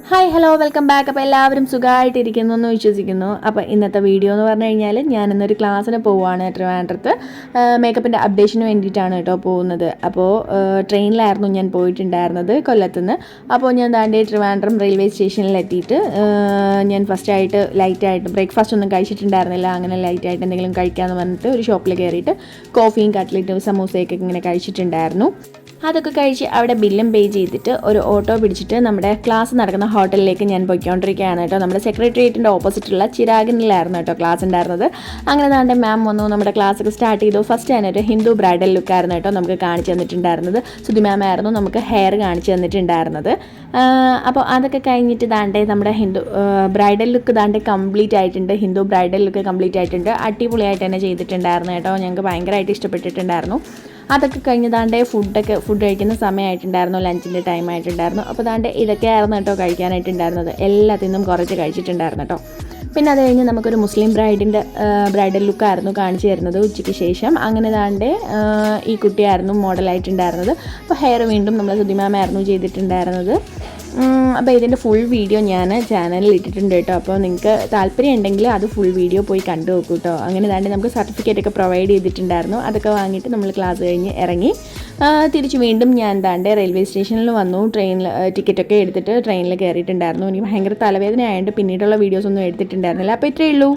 Hi hello welcome back. അപ്പോൾ എല്ലാവരും സുഖമായിട്ടിരിക്കുന്നു എന്ന് വിശ്വസിക്കുന്നു. അപ്പോൾ ഇന്നത്തെ വീഡിയോ എന്ന് പറഞ്ഞു കഴിഞ്ഞാൽ ഞാനിന്നൊരു ക്ലാസ്സിന് പോവുകയാണ് ട്രിവാൻഡ്രത്ത്. മേക്കപ്പിൻ്റെ അപ്ഡേഷന് വേണ്ടിയിട്ടാണ് കേട്ടോ പോകുന്നത്. അപ്പോൾ ട്രെയിനിലായിരുന്നു ഞാൻ പോയിട്ടുണ്ടായിരുന്നത് കൊല്ലത്തുനിന്ന്. അപ്പോൾ ഞാൻ ദാണ്ടെ ട്രിവാൻഡ്രം റെയിൽവേ സ്റ്റേഷനിൽ എത്തിയിട്ട് ഞാൻ ഫസ്റ്റായിട്ട് ലൈറ്റായിട്ട് ബ്രേക്ക്ഫാസ്റ്റ് ഒന്നും കഴിച്ചിട്ടുണ്ടായിരുന്നില്ല. അങ്ങനെ ലൈറ്റായിട്ട് എന്തെങ്കിലും കഴിക്കാമെന്ന് പറഞ്ഞിട്ട് ഒരു ഷോപ്പിൽ കയറിയിട്ട് കോഫിയും കട്ട്ലറ്റും സമൂസയൊക്കെ ഇങ്ങനെ കഴിച്ചിട്ടുണ്ടായിരുന്നു. അതൊക്കെ കഴിച്ച് അവിടെ ബില്ലും പേ ചെയ്തിട്ട് ഒരു ഓട്ടോ പിടിച്ചിട്ട് നമ്മുടെ ക്ലാസ് നടക്കുന്ന ഹോട്ടലിലേക്ക് ഞാൻ പോയിക്കൊണ്ടിരിക്കുകയാണ് കേട്ടോ. നമ്മുടെ സെക്രട്ടേറിയറ്റിൻ്റെ ഓപ്പോസിറ്റുള്ള ചിരാഗിനിലായിരുന്നു കേട്ടോ ക്ലാസ് ഉണ്ടായിരുന്നത്. അങ്ങനെ താണ്ടെ മാം വന്നു, നമ്മുടെ ക്ലാസ്സൊക്കെ സ്റ്റാർട്ട് ചെയ്തു. ഫസ്റ്റ് ഞാനൊരു ഹിന്ദു ബ്രൈഡൽ ലുക്കായിരുന്നു കേട്ടോ നമുക്ക് കാണിച്ചു തന്നിട്ടുണ്ടായിരുന്നത്. സുധി മാം ആയിരുന്നു നമുക്ക് ഹെയർ കാണിച്ചു തന്നിട്ടുണ്ടായിരുന്നത്. അപ്പോൾ അതൊക്കെ കഴിഞ്ഞിട്ട് താണ്ടെ നമ്മുടെ ബ്രൈഡൽ ലുക്ക് താണ്ടെ കംപ്ലീറ്റ് ആയിട്ടുണ്ട്. ഹിന്ദു ബ്രൈഡൽ ലുക്ക് കംപ്ലീറ്റ് ആയിട്ടുണ്ട്. അടിപൊളിയായിട്ട് തന്നെ ചെയ്തിട്ടുണ്ടായിരുന്നു കേട്ടോ. ഞങ്ങൾക്ക് ഭയങ്കരമായിട്ട് ഇഷ്ടപ്പെട്ടിട്ടുണ്ടായിരുന്നു. അതൊക്കെ കഴിഞ്ഞ് താണ്ടെ ഫുഡ് കഴിക്കുന്ന സമയമായിട്ടുണ്ടായിരുന്നു, ലഞ്ചിൻ്റെ ടൈം ആയിട്ടുണ്ടായിരുന്നു. അപ്പോൾ താണ്ടെ ഇതൊക്കെയായിരുന്നു കേട്ടോ കഴിക്കാനായിട്ടുണ്ടായിരുന്നത്. എല്ലാത്തിനും കുറച്ച് കഴിച്ചിട്ടുണ്ടായിരുന്നു കേട്ടോ. പിന്നെ അത് കഴിഞ്ഞ് നമുക്കൊരു മുസ്ലിം ബ്രൈഡൽ ലുക്കായിരുന്നു കാണിച്ചു തരുന്നത് ഉച്ചയ്ക്ക് ശേഷം. അങ്ങനെ താണ്ടെ ഈ കുട്ടിയായിരുന്നു മോഡലായിട്ടുണ്ടായിരുന്നത്. അപ്പോൾ ഹെയർ വീണ്ടും നമ്മൾ സുധിമാമായിരുന്നു ചെയ്തിട്ടുണ്ടായിരുന്നത്. അപ്പോൾ ഇതിൻ്റെ ഫുൾ വീഡിയോ ഞാൻ ചാനലിൽ ഇട്ടിട്ടുണ്ട് കേട്ടോ. അപ്പോൾ നിങ്ങൾക്ക് താല്പര്യം ഉണ്ടെങ്കിൽ അത് ഫുൾ വീഡിയോ പോയി കണ്ടു നോക്കൂ കേട്ടോ. അങ്ങനെ താണ്ടെ നമുക്ക് സർട്ടിഫിക്കറ്റൊക്കെ പ്രൊവൈഡ് ചെയ്തിട്ടുണ്ടായിരുന്നു. അതൊക്കെ വാങ്ങിയിട്ട് നമ്മൾ ക്ലാസ് കഴിഞ്ഞ് ഇറങ്ങി തിരിച്ച് വീണ്ടും ഞാൻ താണ്ടെ റെയിൽവേ സ്റ്റേഷനിൽ വന്നു. ട്രെയിനിൽ ടിക്കറ്റൊക്കെ എടുത്തിട്ട് ട്രെയിനിൽ കയറിയിട്ടുണ്ടായിരുന്നു. എനിക്ക് ഭയങ്കര തലവേദന ആയതുകൊണ്ട് പിന്നീടുള്ള വീഡിയോസൊന്നും എടുത്തിട്ടുണ്ടായിരുന്നില്ല. അപ്പോൾ ഇത്രയേ ഉള്ളൂ.